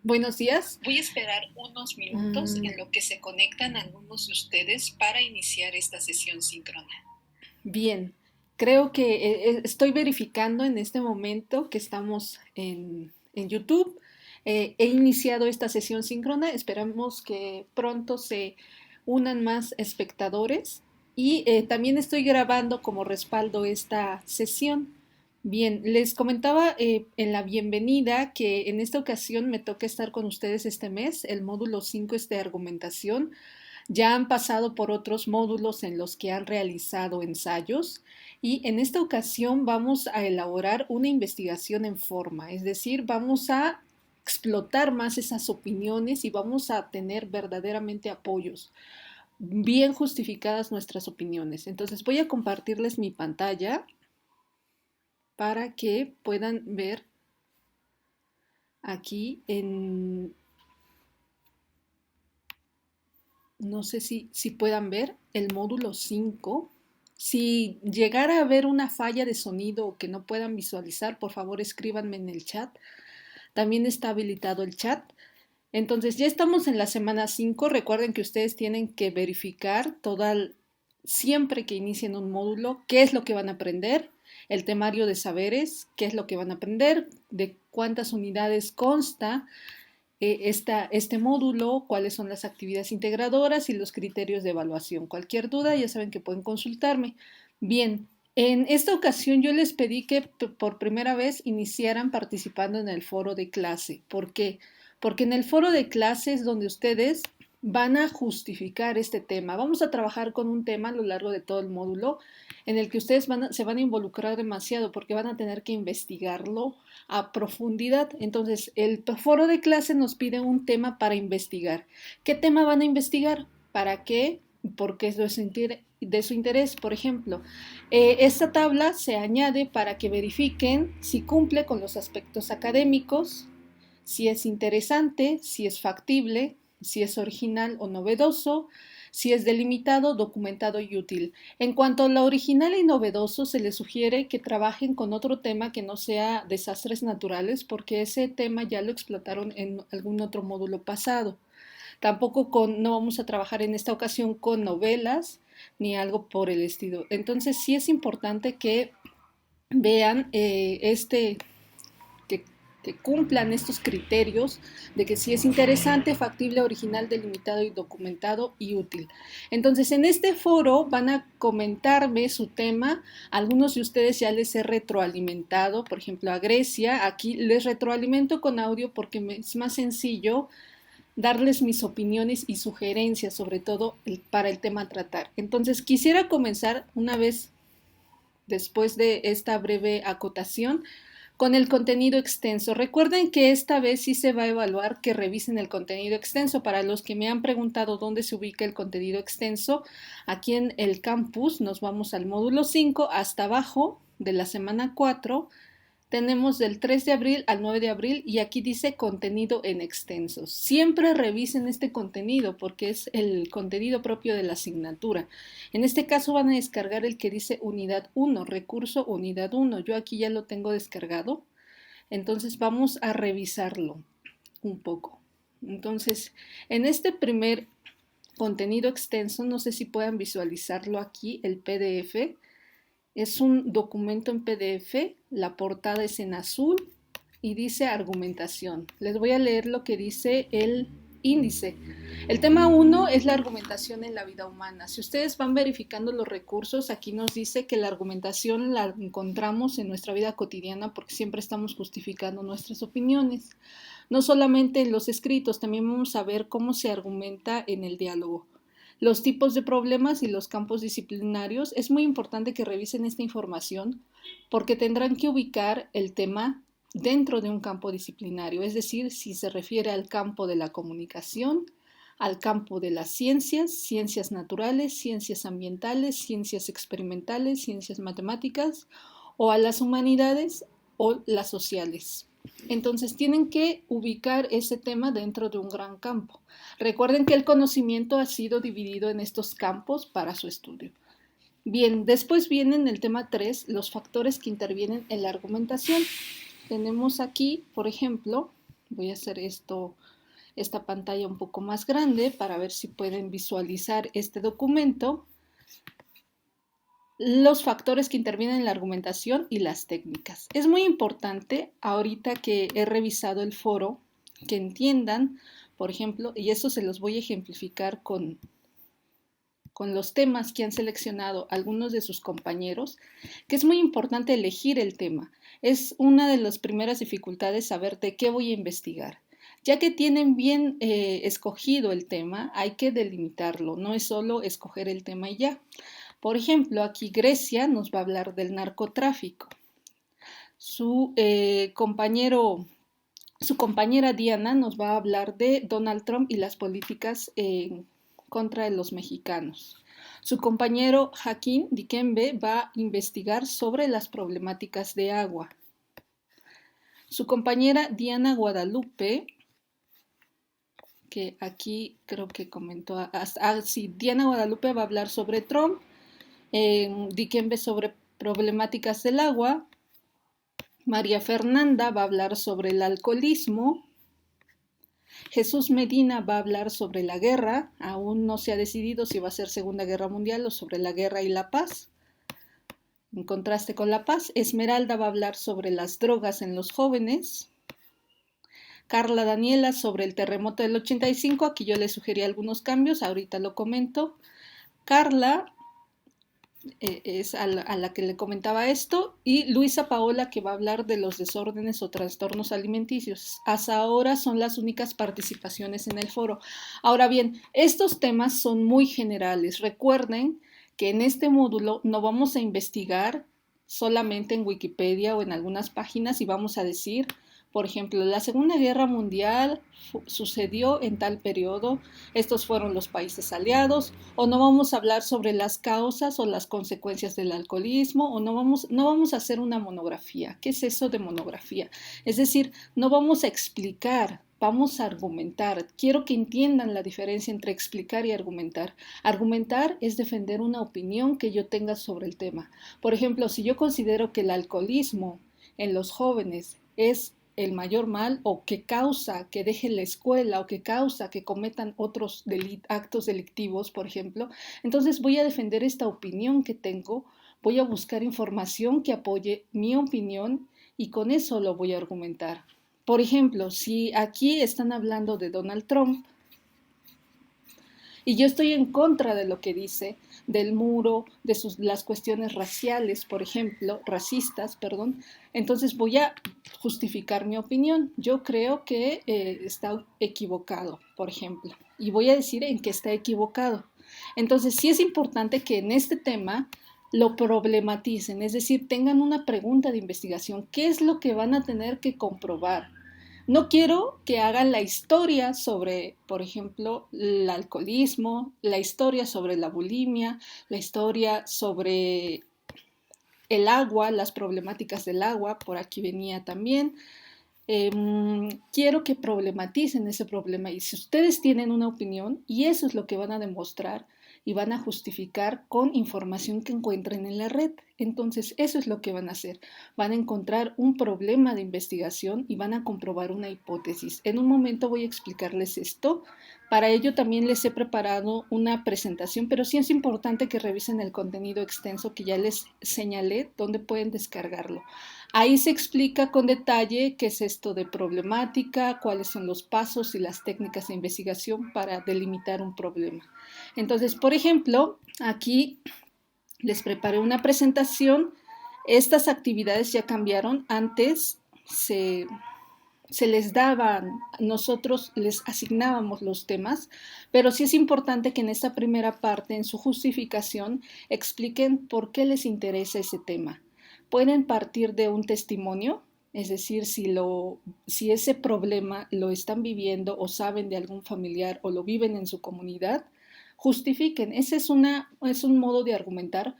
Buenos días. Voy a esperar unos minutos Mm, en lo que se conectan algunos de ustedes para iniciar esta sesión síncrona. Bien, creo que estoy verificando en este momento que estamos en YouTube. He iniciado esta sesión síncrona. Esperamos que pronto se unan más espectadores y también estoy grabando como respaldo esta sesión. Bien, les comentaba en la bienvenida que en esta ocasión me toca estar con ustedes este mes. El módulo 5 es de argumentación. Ya han pasado por otros módulos en los que han realizado ensayos y en esta ocasión vamos a elaborar una investigación en forma, es decir, vamos a explotar más esas opiniones y vamos a tener verdaderamente apoyos, bien justificadas nuestras opiniones. Entonces voy a compartirles mi pantalla para que puedan ver aquí en, no sé si puedan ver el módulo 5. Si llegara a haber una falla de sonido o que no puedan visualizar, por favor escríbanme en el chat. También está habilitado el chat. Entonces ya estamos en la semana 5. Recuerden que ustedes tienen que verificar siempre que inicien un módulo, qué es lo que van a aprender, el temario de saberes, qué es lo que van a aprender, de cuántas unidades consta, este módulo, cuáles son las actividades integradoras y los criterios de evaluación. Cualquier duda ya saben que pueden consultarme. Bien, en esta ocasión yo les pedí que por primera vez iniciaran participando en el foro de clase. ¿Por qué? Porque en el foro de clase es donde ustedes van a justificar este tema. Vamos a trabajar con un tema a lo largo de todo el módulo en el que ustedes se van a involucrar demasiado porque van a tener que investigarlo a profundidad. Entonces, el foro de clase nos pide un tema para investigar. ¿Qué tema van a investigar? ¿Para qué? Porque es de su interés. Por ejemplo, esta tabla se añade para que verifiquen si cumple con los aspectos académicos, si es interesante, si es factible, si es original o novedoso, si es delimitado, documentado y útil. En cuanto a lo original y novedoso, se les sugiere que trabajen con otro tema que no sea desastres naturales, porque ese tema ya lo explotaron en algún otro módulo pasado. No vamos a trabajar en esta ocasión con novelas ni algo por el estilo. Entonces sí es importante que vean que, que cumplan estos criterios de que si es interesante, factible, original, delimitado y documentado y útil. Entonces, en este foro van a comentarme su tema. Algunos de ustedes ya les he retroalimentado, por ejemplo, a Grecia. Aquí les retroalimento con audio porque es más sencillo darles mis opiniones y sugerencias, sobre todo para el tema a tratar. Entonces, quisiera comenzar una vez después de esta breve acotación con el contenido extenso. Recuerden que esta vez sí se va a evaluar que revisen el contenido extenso. Para los que me han preguntado dónde se ubica el contenido extenso, aquí en el campus nos vamos al módulo 5 hasta abajo de la semana 4. Tenemos del 3 de abril al 9 de abril y aquí dice contenido en extenso. Siempre revisen este contenido porque es el contenido propio de la asignatura. En este caso van a descargar el que dice unidad 1, recurso unidad 1. Yo aquí ya lo tengo descargado. Entonces vamos a revisarlo un poco. Entonces, en este primer contenido extenso, no sé si puedan visualizarlo aquí, el PDF. Es un documento en PDF, la portada es en azul y dice argumentación. Les voy a leer lo que dice el índice. El tema 1 es la argumentación en la vida humana. Si ustedes van verificando los recursos, aquí nos dice que la argumentación la encontramos en nuestra vida cotidiana porque siempre estamos justificando nuestras opiniones. No solamente en los escritos, también vamos a ver cómo se argumenta en el diálogo. Los tipos de problemas y los campos disciplinarios. Es muy importante que revisen esta información porque tendrán que ubicar el tema dentro de un campo disciplinario, es decir, si se refiere al campo de la comunicación, al campo de las ciencias, ciencias naturales, ciencias ambientales, ciencias experimentales, ciencias matemáticas, o a las humanidades o las sociales. Entonces tienen que ubicar ese tema dentro de un gran campo. Recuerden que el conocimiento ha sido dividido en estos campos para su estudio. Bien, después viene en el tema 3 los factores que intervienen en la argumentación. Tenemos aquí, por ejemplo, Voy a hacer esta pantalla un poco más grande para ver si pueden visualizar este documento. Los factores que intervienen en la argumentación y las técnicas. Es muy importante, ahorita que he revisado el foro, que entiendan, por ejemplo, y eso se los voy a ejemplificar con los temas que han seleccionado algunos de sus compañeros, que es muy importante elegir el tema. Es una de las primeras dificultades saber de qué voy a investigar. Ya que tienen bien escogido el tema, hay que delimitarlo, no es solo escoger el tema y ya. Por ejemplo, aquí Grecia nos va a hablar del narcotráfico. Su compañera Diana nos va a hablar de Donald Trump y las políticas contra los mexicanos. Su compañero Joaquín Dikembe va a investigar sobre las problemáticas de agua. Su compañera Diana Guadalupe, que aquí creo que comentó, sí, Diana Guadalupe va a hablar sobre Trump, Dikembe sobre problemáticas del agua, María Fernanda va a hablar sobre el alcoholismo, Jesús Medina va a hablar sobre la guerra, aún no se ha decidido si va a ser Segunda Guerra Mundial o sobre la guerra y la paz. En contraste con la paz, Esmeralda va a hablar sobre las drogas en los jóvenes. Carla Daniela sobre el terremoto del 85, aquí yo le sugerí algunos cambios, ahorita lo comento. Carla es a la que le comentaba esto, y Luisa Paola, que va a hablar de los desórdenes o trastornos alimenticios. Hasta ahora son las únicas participaciones en el foro. Ahora bien, estos temas son muy generales. Recuerden que en este módulo no vamos a investigar solamente en Wikipedia o en algunas páginas y vamos a decir, por ejemplo, la Segunda Guerra Mundial sucedió en tal periodo, estos fueron los países aliados, o no vamos a hablar sobre las causas o las consecuencias del alcoholismo, o no vamos a hacer una monografía. ¿Qué es eso de monografía? Es decir, no vamos a explicar, vamos a argumentar. Quiero que entiendan la diferencia entre explicar y argumentar. Argumentar es defender una opinión que yo tenga sobre el tema. Por ejemplo, si yo considero que el alcoholismo en los jóvenes es el mayor mal, o que causa que dejen la escuela, o que causa que cometan otros actos delictivos, por ejemplo, entonces voy a defender esta opinión que tengo, voy a buscar información que apoye mi opinión y con eso lo voy a argumentar. Por ejemplo, si aquí están hablando de Donald Trump y yo estoy en contra de lo que dice, del muro, de las cuestiones raciales, por ejemplo, racistas, perdón, entonces voy a justificar mi opinión. Yo creo que está equivocado, por ejemplo, y voy a decir en qué está equivocado. Entonces, sí es importante que en este tema lo problematicen, es decir, tengan una pregunta de investigación. ¿Qué es lo que van a tener que comprobar? No quiero que hagan la historia sobre, por ejemplo, el alcoholismo, la historia sobre la bulimia, la historia sobre el agua, las problemáticas del agua, por aquí venía también. Quiero que problematicen ese problema y si ustedes tienen una opinión, y eso es lo que van a demostrar y van a justificar con información que encuentren en la red. Entonces, eso es lo que van a hacer. Van a encontrar un problema de investigación y van a comprobar una hipótesis. En un momento voy a explicarles esto. Para ello también les he preparado una presentación, pero sí es importante que revisen el contenido extenso que ya les señalé, donde pueden descargarlo. Ahí se explica con detalle qué es esto de problemática, cuáles son los pasos y las técnicas de investigación para delimitar un problema. Entonces, por ejemplo, aquí les preparé una presentación. Estas actividades ya cambiaron. Antes se les daban, nosotros les asignábamos los temas, pero sí es importante que en esta primera parte, en su justificación, expliquen por qué les interesa ese tema. Pueden partir de un testimonio, es decir, si ese problema lo están viviendo o saben de algún familiar o lo viven en su comunidad, justifiquen. Ese es un modo de argumentar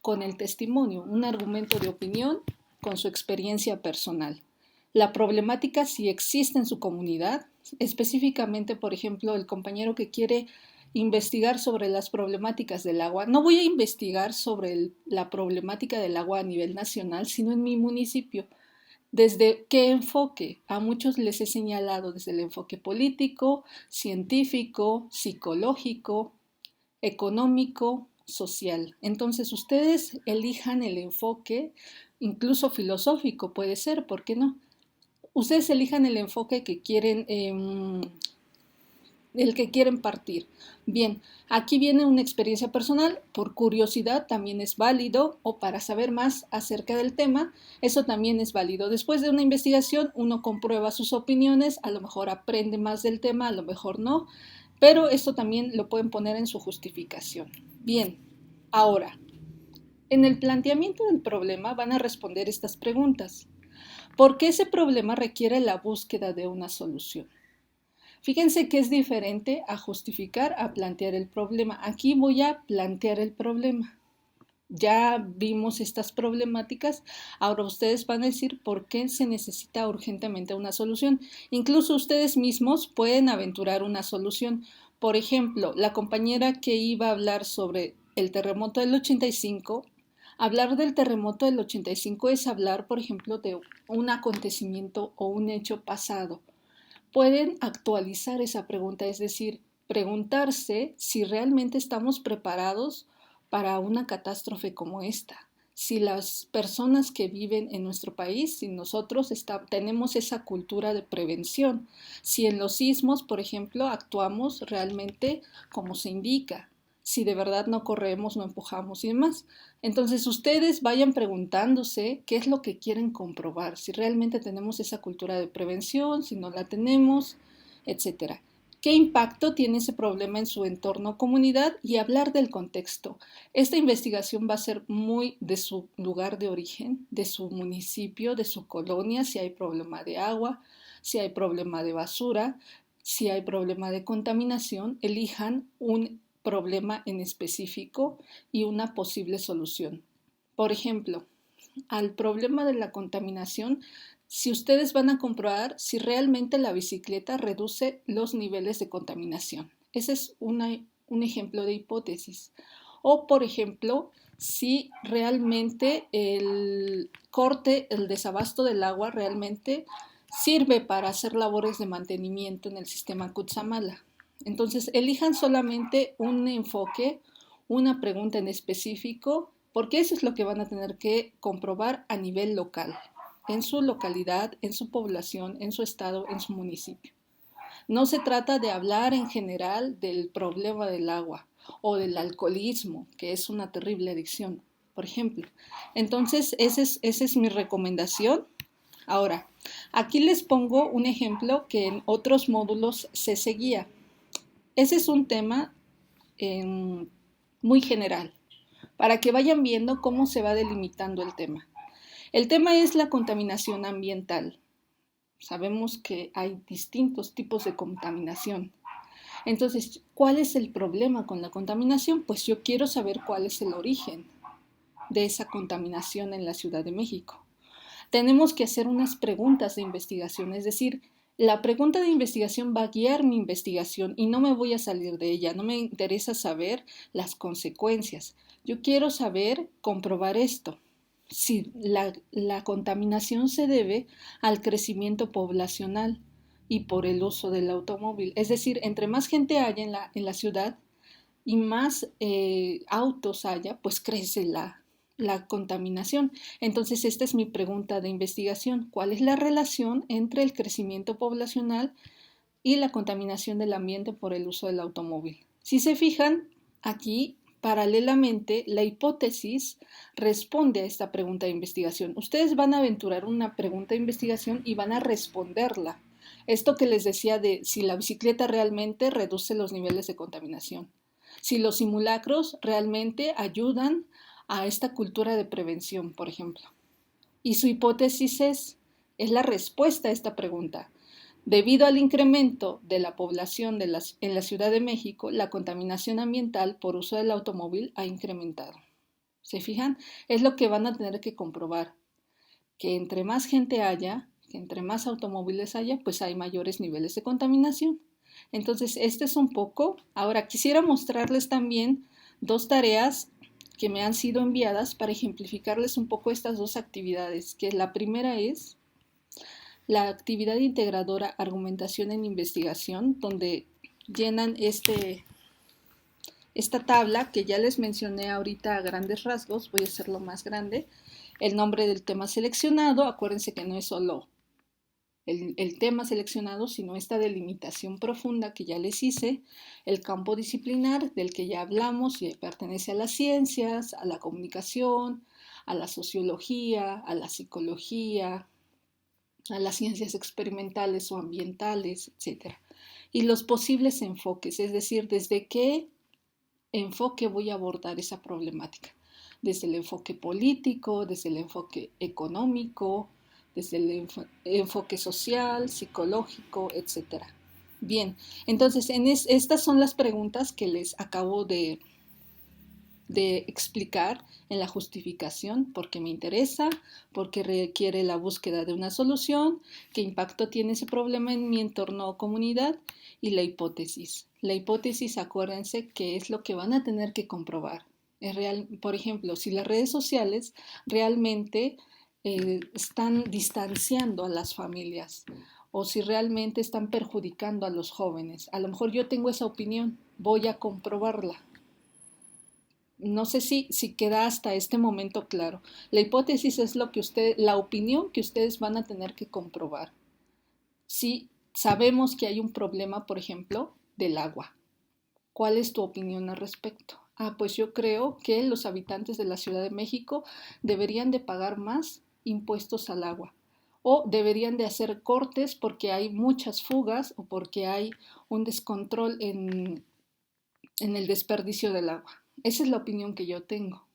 con el testimonio, un argumento de opinión con su experiencia personal. La problemática si existe en su comunidad, específicamente, por ejemplo, el compañero que quiere investigar sobre las problemáticas del agua. No voy a investigar sobre la problemática del agua a nivel nacional, sino en mi municipio. ¿Desde qué enfoque? A muchos les he señalado desde el enfoque político, científico, psicológico, económico, social. Entonces ustedes elijan el enfoque, incluso filosófico puede ser, ¿por qué no? Ustedes elijan el enfoque que quieren, del que quieren partir. Bien, aquí viene una experiencia personal, por curiosidad también es válido, o para saber más acerca del tema, eso también es válido. Después de una investigación, uno comprueba sus opiniones, a lo mejor aprende más del tema, a lo mejor no, pero esto también lo pueden poner en su justificación. Bien, ahora, en el planteamiento del problema van a responder estas preguntas. ¿Por qué ese problema requiere la búsqueda de una solución? Fíjense que es diferente a justificar, a plantear el problema. Aquí voy a plantear el problema. Ya vimos estas problemáticas, ahora ustedes van a decir por qué se necesita urgentemente una solución. Incluso ustedes mismos pueden aventurar una solución. Por ejemplo, la compañera que iba a hablar sobre el terremoto del 85, hablar del terremoto del 85 es hablar, por ejemplo, de un acontecimiento o un hecho pasado. Pueden actualizar esa pregunta, es decir, preguntarse si realmente estamos preparados para una catástrofe como esta. Si las personas que viven en nuestro país, si nosotros tenemos esa cultura de prevención, si en los sismos, por ejemplo, actuamos realmente como se indica, si de verdad no corremos, no empujamos y demás. Entonces ustedes vayan preguntándose qué es lo que quieren comprobar, si realmente tenemos esa cultura de prevención, si no la tenemos, etcétera. ¿Qué impacto tiene ese problema en su entorno o comunidad? Y hablar del contexto. Esta investigación va a ser muy de su lugar de origen, de su municipio, de su colonia, si hay problema de agua, si hay problema de basura, si hay problema de contaminación, elijan un problema en específico y una posible solución. Por ejemplo, al problema de la contaminación, si ustedes van a comprobar si realmente la bicicleta reduce los niveles de contaminación. Ese es un ejemplo de hipótesis. O, por ejemplo, si realmente el corte, el desabasto del agua realmente sirve para hacer labores de mantenimiento en el sistema Kutsamala. Entonces, elijan solamente un enfoque, una pregunta en específico, porque eso es lo que van a tener que comprobar a nivel local, en su localidad, en su población, en su estado, en su municipio. No se trata de hablar en general del problema del agua o del alcoholismo, que es una terrible adicción, por ejemplo. Entonces, esa es mi recomendación. Ahora, aquí les pongo un ejemplo que en otros módulos se seguía. Ese es un tema muy general, para que vayan viendo cómo se va delimitando el tema. El tema es la contaminación ambiental. Sabemos que hay distintos tipos de contaminación. Entonces, ¿cuál es el problema con la contaminación? Pues yo quiero saber cuál es el origen de esa contaminación en la Ciudad de México. Tenemos que hacer unas preguntas de investigación, es decir, la pregunta de investigación va a guiar mi investigación y no me voy a salir de ella, no me interesa saber las consecuencias. Yo quiero saber, comprobar esto, si la contaminación se debe al crecimiento poblacional y por el uso del automóvil. Es decir, entre más gente haya en la ciudad y más autos haya, pues crece la contaminación. Entonces, esta es mi pregunta de investigación. ¿Cuál es la relación entre el crecimiento poblacional y la contaminación del ambiente por el uso del automóvil? Si se fijan, aquí paralelamente la hipótesis responde a esta pregunta de investigación. Ustedes van a aventurar una pregunta de investigación y van a responderla. Esto que les decía de si la bicicleta realmente reduce los niveles de contaminación, si los simulacros realmente ayudan a esta cultura de prevención, por ejemplo. Y su hipótesis es la respuesta a esta pregunta. Debido al incremento de la población en la Ciudad de México, la contaminación ambiental por uso del automóvil ha incrementado. ¿Se fijan? Es lo que van a tener que comprobar, que entre más gente haya, que entre más automóviles haya, pues hay mayores niveles de contaminación. Entonces, este es un poco. Ahora, quisiera mostrarles también dos tareas que me han sido enviadas para ejemplificarles un poco estas dos actividades, que la primera es la actividad integradora argumentación en investigación, donde llenan esta tabla que ya les mencioné ahorita a grandes rasgos. Voy a hacerlo más grande. El nombre del tema seleccionado, acuérdense que no es solo el tema seleccionado, sino esta delimitación profunda que ya les hice, el campo disciplinar del que ya hablamos y pertenece a las ciencias, a la comunicación, a la sociología, a la psicología, a las ciencias experimentales o ambientales, etc. Y los posibles enfoques, es decir, desde qué enfoque voy a abordar esa problemática. Desde el enfoque político, desde el enfoque económico, desde el enfoque social, psicológico, etc. Bien, entonces estas son las preguntas que les acabo de explicar en la justificación, porque me interesa, porque requiere la búsqueda de una solución, qué impacto tiene ese problema en mi entorno o comunidad, y la hipótesis. La hipótesis, acuérdense que es lo que van a tener que comprobar. Es real, por ejemplo, si las redes sociales realmente están distanciando a las familias o si realmente están perjudicando a los jóvenes. A lo mejor yo tengo esa opinión, voy a comprobarla. No sé si queda hasta este momento claro. La hipótesis es la opinión que ustedes van a tener que comprobar. Si sabemos que hay un problema, por ejemplo, del agua, ¿cuál es tu opinión al respecto? Pues yo creo que los habitantes de la Ciudad de México deberían de pagar más impuestos al agua o deberían de hacer cortes porque hay muchas fugas o porque hay un descontrol en el desperdicio del agua. Esa es la opinión que yo tengo.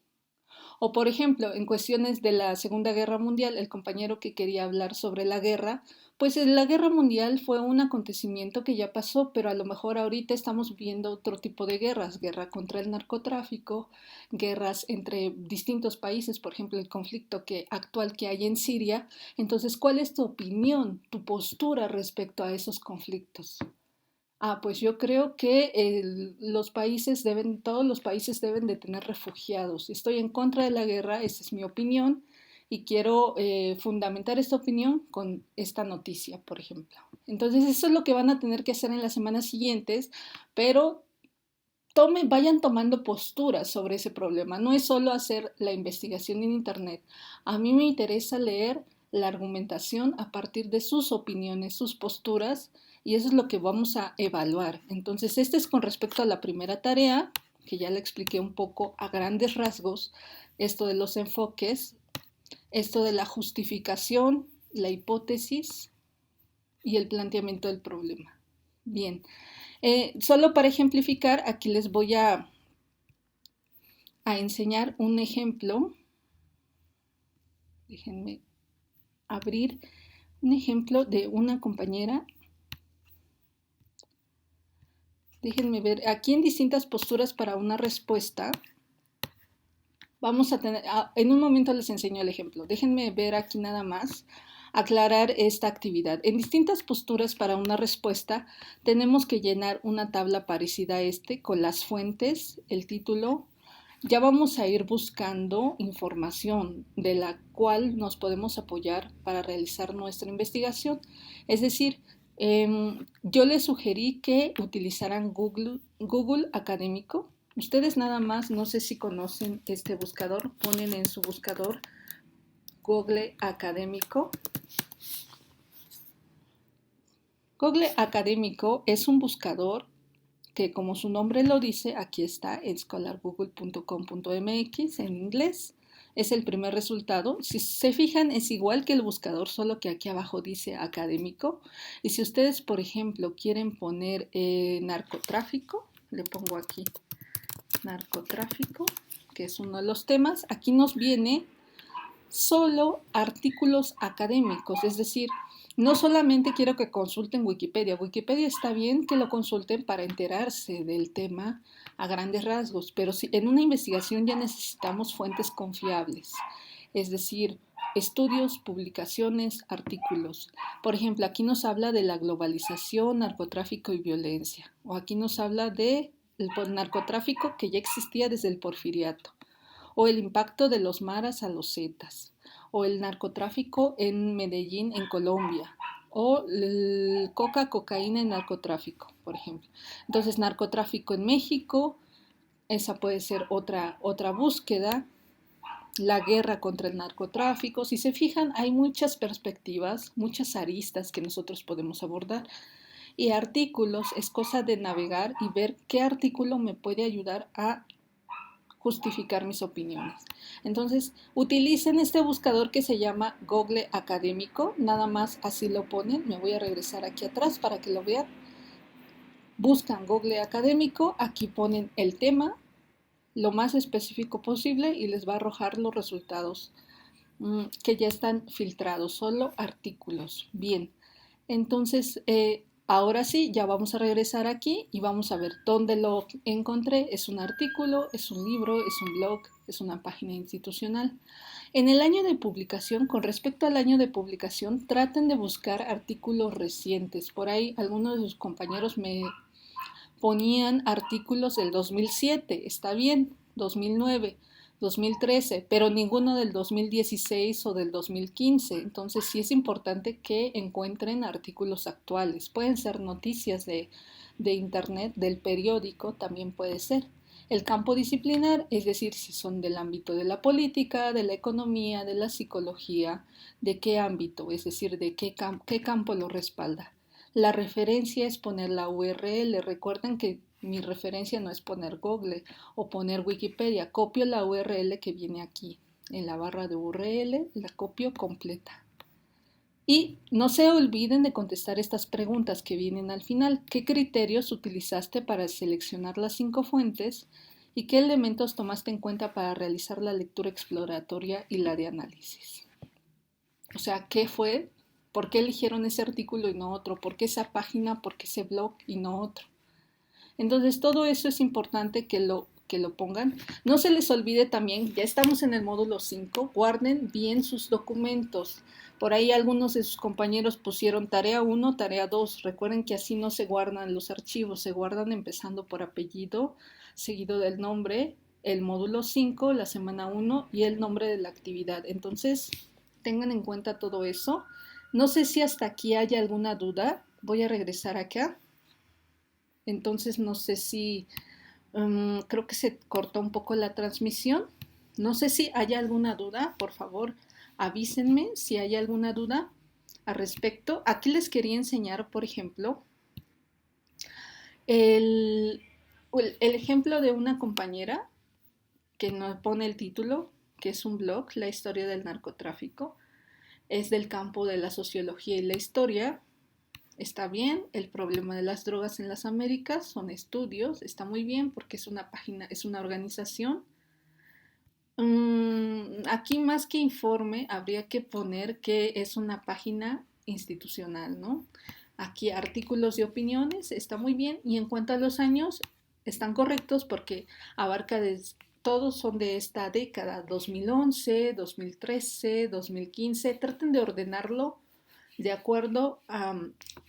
O por ejemplo, en cuestiones de la Segunda Guerra Mundial, el compañero que quería hablar sobre la guerra, pues la Guerra Mundial fue un acontecimiento que ya pasó, pero a lo mejor ahorita estamos viendo otro tipo de guerras, guerra contra el narcotráfico, guerras entre distintos países, por ejemplo, el conflicto actual que hay en Siria. Entonces, ¿cuál es tu opinión, tu postura respecto a esos conflictos? Pues yo creo que todos los países deben de tener refugiados. Estoy en contra de la guerra, esa es mi opinión, y quiero fundamentar esta opinión con esta noticia, por ejemplo. Entonces eso es lo que van a tener que hacer en las semanas siguientes, pero vayan tomando posturas sobre ese problema. No es solo hacer la investigación en Internet. A mí me interesa leer la argumentación a partir de sus opiniones, sus posturas, y eso es lo que vamos a evaluar. Entonces, este es con respecto a la primera tarea, que ya le expliqué un poco a grandes rasgos, esto de los enfoques, esto de la justificación, la hipótesis y el planteamiento del problema. Bien, solo para ejemplificar, aquí les voy a enseñar un ejemplo. Déjenme abrir un ejemplo de una compañera. Déjenme ver, aquí en distintas posturas para una respuesta, vamos a tener, en un momento les enseño el ejemplo. Déjenme ver aquí nada más, aclarar esta actividad. En distintas posturas para una respuesta, tenemos que llenar una tabla parecida a con las fuentes, el título. Ya vamos a ir buscando información de la cual nos podemos apoyar para realizar nuestra investigación. Es decir, yo les sugerí que utilizaran Google Académico. Ustedes nada más, no sé si conocen este buscador, ponen en su buscador Google Académico. Google Académico es un buscador que, como su nombre lo dice, aquí está en scholargoogle.com.mx en inglés. Es el primer resultado. Si se fijan, es igual que el buscador, solo que aquí abajo dice académico. Y si ustedes, por ejemplo, quieren poner narcotráfico, le pongo aquí narcotráfico, que es uno de los temas, aquí nos viene solo artículos académicos, es decir, no solamente quiero que consulten Wikipedia. Wikipedia está bien que lo consulten para enterarse del tema a grandes rasgos, pero si en una investigación ya necesitamos fuentes confiables, es decir, estudios, publicaciones, artículos. Por ejemplo, aquí nos habla de la globalización, narcotráfico y violencia, o aquí nos habla de el narcotráfico que ya existía desde el porfiriato, o el impacto de los maras a los zetas, o el narcotráfico en Medellín, en Colombia, o el cocaína en narcotráfico, por ejemplo. Entonces, narcotráfico en México, esa puede ser otra búsqueda. La guerra contra el narcotráfico. Si se fijan, hay muchas perspectivas, muchas aristas que nosotros podemos abordar. Y artículos es cosa de navegar y ver qué artículo me puede ayudar a justificar mis opiniones. Entonces, utilicen este buscador que se llama Google Académico, nada más así lo ponen. Me voy a regresar aquí atrás para que lo vean. Buscan Google Académico, aquí ponen el tema, lo más específico posible y les va a arrojar los resultados que ya están filtrados, solo artículos. Bien, entonces ahora sí, ya vamos a regresar aquí y vamos a ver dónde lo encontré. Es un artículo, es un libro, es un blog, es una página institucional. En el año de publicación, con respecto al año de publicación, traten de buscar artículos recientes. Por ahí algunos de sus compañeros me ponían artículos del 2007, está bien, 2009, 2013, pero ninguno del 2016 o del 2015. Entonces sí es importante que encuentren artículos actuales. Pueden ser noticias de internet, del periódico, también puede ser. El campo disciplinar, es decir, si son del ámbito de la política, de la economía, de la psicología, de qué ámbito, es decir, de qué campo lo respalda. La referencia es poner la URL. Recuerden que mi referencia no es poner Google o poner Wikipedia. Copio la URL que viene aquí. En la barra de URL la copio completa. Y no se olviden de contestar estas preguntas que vienen al final. ¿Qué criterios utilizaste para seleccionar las 5 fuentes? ¿Y qué elementos tomaste en cuenta para realizar la lectura exploratoria y la de análisis? O sea, ¿qué fue? ¿Por qué eligieron ese artículo y no otro? ¿Por qué esa página? ¿Por qué ese blog y no otro? Entonces, todo eso es importante que lo pongan. No se les olvide también, ya estamos en el módulo 5, guarden bien sus documentos. Por ahí algunos de sus compañeros pusieron tarea 1, tarea 2. Recuerden que así no se guardan los archivos, se guardan empezando por apellido, seguido del nombre, el módulo 5, la semana 1 y el nombre de la actividad. Entonces, tengan en cuenta todo eso. No sé si hasta aquí haya alguna duda. Voy a regresar acá. Entonces no sé si creo que se cortó un poco la transmisión. No sé si haya alguna duda. Por favor, avísenme si hay alguna duda al respecto. Aquí les quería enseñar, por ejemplo, el, el ejemplo de una compañera que nos pone el título, que es un blog, La historia del narcotráfico. Es del campo de la sociología y la historia. Está bien. El problema de las drogas en las Américas son estudios. Está muy bien porque es una página, es una organización. Aquí más que informe habría que poner que es una página institucional, ¿no? Aquí artículos y opiniones, está muy bien. Y en cuanto a los años, están correctos porque abarca todos son de esta década, 2011, 2013, 2015. Traten de ordenarlo de acuerdo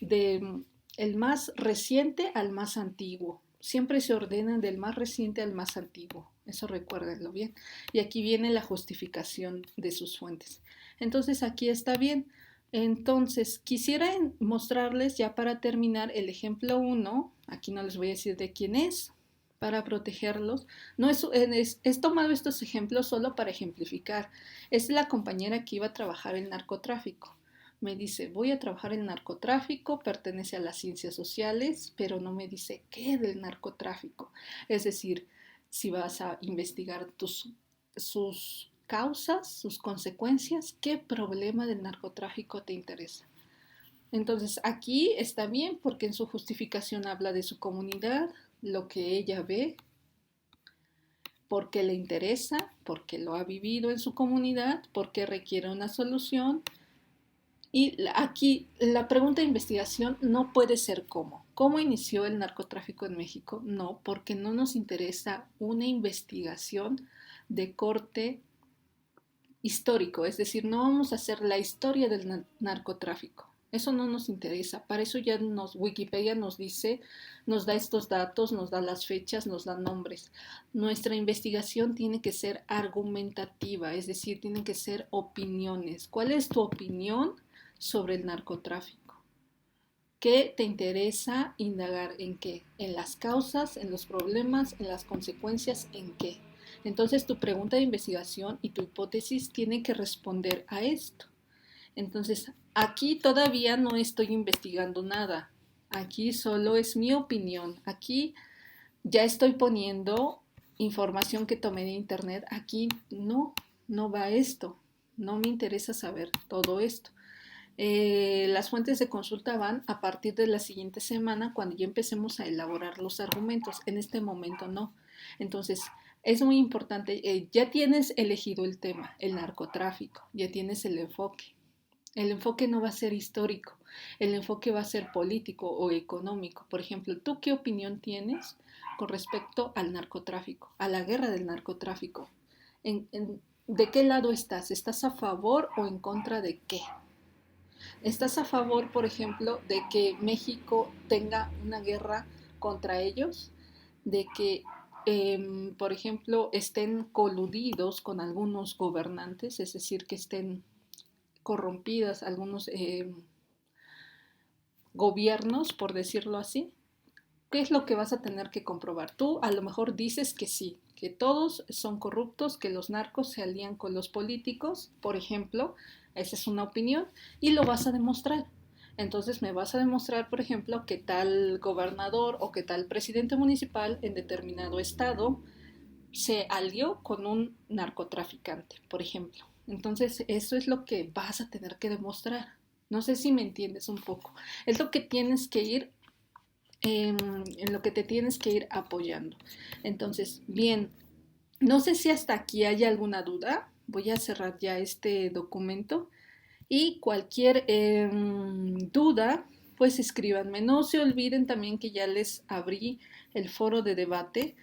de el más reciente al más antiguo. Siempre se ordenan del más reciente al más antiguo. Eso recuérdenlo bien. Y aquí viene la justificación de sus fuentes. Entonces aquí está bien. Entonces quisiera mostrarles ya para terminar el ejemplo 1. Aquí no les voy a decir de quién es para protegerlos. No es tomado estos ejemplos solo para ejemplificar. Es la compañera que iba a trabajar el narcotráfico. Me dice, voy a trabajar en narcotráfico, pertenece a las ciencias sociales, pero no me dice qué del narcotráfico. Es decir, si vas a investigar sus causas, sus consecuencias, qué problema del narcotráfico te interesa. Entonces aquí está bien porque en su justificación habla de su comunidad, lo que ella ve, porque le interesa, porque lo ha vivido en su comunidad, porque requiere una solución. Y aquí la pregunta de investigación no puede ser cómo. ¿Cómo inició el narcotráfico en México? No, porque no nos interesa una investigación de corte histórico. Es decir, no vamos a hacer la historia del narcotráfico. Eso no nos interesa. Para eso ya Wikipedia nos dice, nos da estos datos, nos da las fechas, nos da nombres. Nuestra investigación tiene que ser argumentativa, es decir, tienen que ser opiniones. ¿Cuál es tu opinión sobre el narcotráfico? ¿Qué te interesa indagar? ¿En qué? ¿En las causas, en los problemas, en las consecuencias? ¿En qué? Entonces tu pregunta de investigación y tu hipótesis tienen que responder a esto. Entonces, aquí todavía no estoy investigando nada. Aquí solo es mi opinión. Aquí ya estoy poniendo información que tomé de internet. Aquí no va esto. No me interesa saber todo esto. Las fuentes de consulta van a partir de la siguiente semana cuando ya empecemos a elaborar los argumentos. En este momento no. Entonces, es muy importante. Ya tienes elegido el tema, el narcotráfico. Ya tienes el enfoque. El enfoque no va a ser histórico, el enfoque va a ser político o económico. Por ejemplo, ¿tú qué opinión tienes con respecto al narcotráfico, a la guerra del narcotráfico? ¿De qué lado estás? ¿Estás a favor o en contra de qué? ¿Estás a favor, por ejemplo, de que México tenga una guerra contra ellos? ¿De que, por ejemplo, estén coludidos con algunos gobernantes, es decir, que estén corrompidas algunos gobiernos, por decirlo así? ¿Qué es lo que vas a tener que comprobar? Tú a lo mejor dices que sí, que todos son corruptos, que los narcos se alían con los políticos, por ejemplo, esa es una opinión, y lo vas a demostrar. Entonces me vas a demostrar, por ejemplo, que tal gobernador o que tal presidente municipal en determinado estado se alió con un narcotraficante, por ejemplo. Entonces, eso es lo que vas a tener que demostrar. No sé si me entiendes un poco. Es lo que tienes que ir, en lo que te tienes que ir apoyando. Entonces, bien, no sé si hasta aquí hay alguna duda. Voy a cerrar ya este documento y cualquier duda, pues escríbanme. No se olviden también que ya les abrí el foro de debate.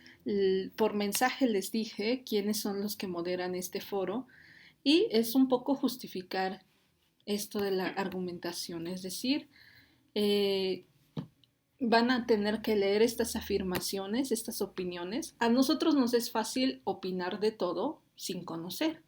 Por mensaje les dije quiénes son los que moderan este foro y es un poco justificar esto de la argumentación, es decir, eh, van a tener que leer estas afirmaciones, estas opiniones. A nosotros nos es fácil opinar de todo sin conocer,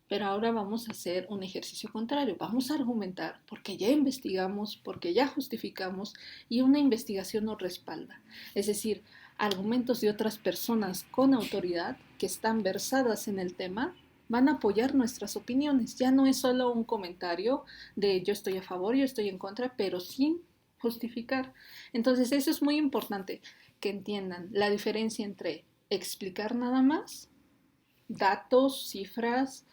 pero ahora vamos a hacer un ejercicio contrario. Vamos a argumentar porque ya investigamos, porque ya justificamos y una investigación nos respalda. Es decir, argumentos de otras personas con autoridad que están versadas en el tema van a apoyar nuestras opiniones. Ya no es solo un comentario de yo estoy a favor, yo estoy en contra, pero sin justificar. Entonces, eso es muy importante que entiendan la diferencia entre explicar nada más, datos, cifras,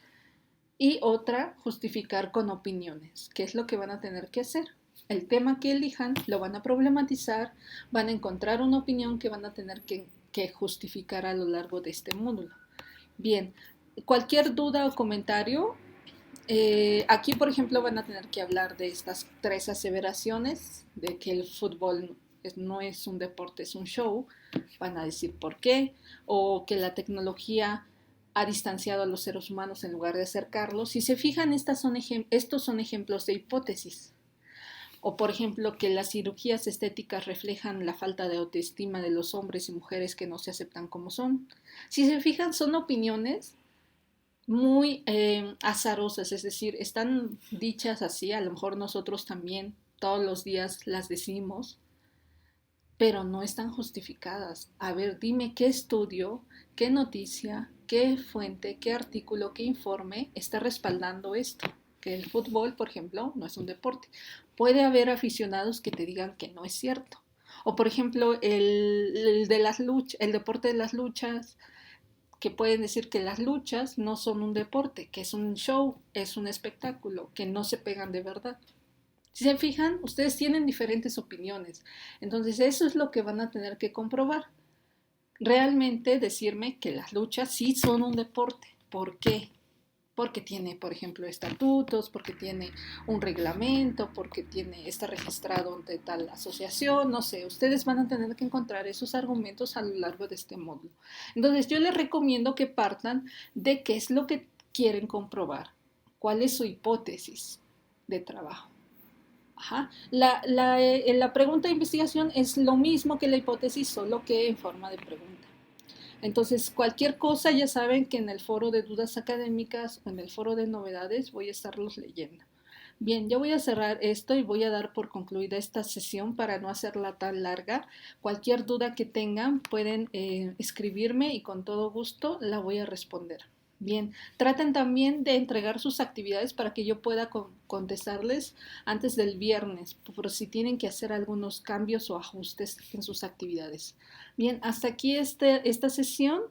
y otra, justificar con opiniones, que es lo que van a tener que hacer. El tema que elijan lo van a problematizar, van a encontrar una opinión que van a tener que justificar a lo largo de este módulo. Bien, cualquier duda o comentario, aquí por ejemplo van a tener que hablar de estas tres aseveraciones, de que el fútbol no es un deporte, es un show, van a decir por qué, o que la tecnología ha distanciado a los seres humanos en lugar de acercarlos. Si se fijan, estos son ejemplos de hipótesis. O por ejemplo, que las cirugías estéticas reflejan la falta de autoestima de los hombres y mujeres que no se aceptan como son. Si se fijan, son opiniones muy azarosas, es decir, están dichas así, a lo mejor nosotros también todos los días las decimos, pero no están justificadas. A ver, dime qué estudio, qué noticia, qué fuente, qué artículo, qué informe está respaldando esto. Que el fútbol, por ejemplo, no es un deporte. Puede haber aficionados que te digan que no es cierto. O por ejemplo, el deporte de las luchas, que pueden decir que las luchas no son un deporte, que es un show, es un espectáculo, que no se pegan de verdad. Si se fijan, ustedes tienen diferentes opiniones. Entonces, eso es lo que van a tener que comprobar. Realmente decirme que las luchas sí son un deporte. ¿Por qué? Porque tiene, por ejemplo, estatutos, porque tiene un reglamento, porque está registrado ante tal asociación, no sé, ustedes van a tener que encontrar esos argumentos a lo largo de este módulo. Entonces, yo les recomiendo que partan de qué es lo que quieren comprobar, cuál es su hipótesis de trabajo. Ajá. La pregunta de investigación es lo mismo que la hipótesis, solo que en forma de pregunta. Entonces, cualquier cosa ya saben que en el foro de dudas académicas o en el foro de novedades voy a estarlos leyendo. Bien, ya voy a cerrar esto y voy a dar por concluida esta sesión para no hacerla tan larga. Cualquier duda que tengan pueden escribirme y con todo gusto la voy a responder. Bien, traten también de entregar sus actividades para que yo pueda contestarles antes del viernes, por si tienen que hacer algunos cambios o ajustes en sus actividades. Bien, hasta aquí esta sesión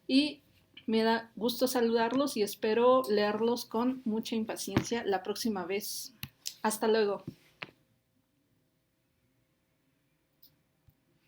y me da gusto saludarlos y espero leerlos con mucha impaciencia la próxima vez. Hasta luego.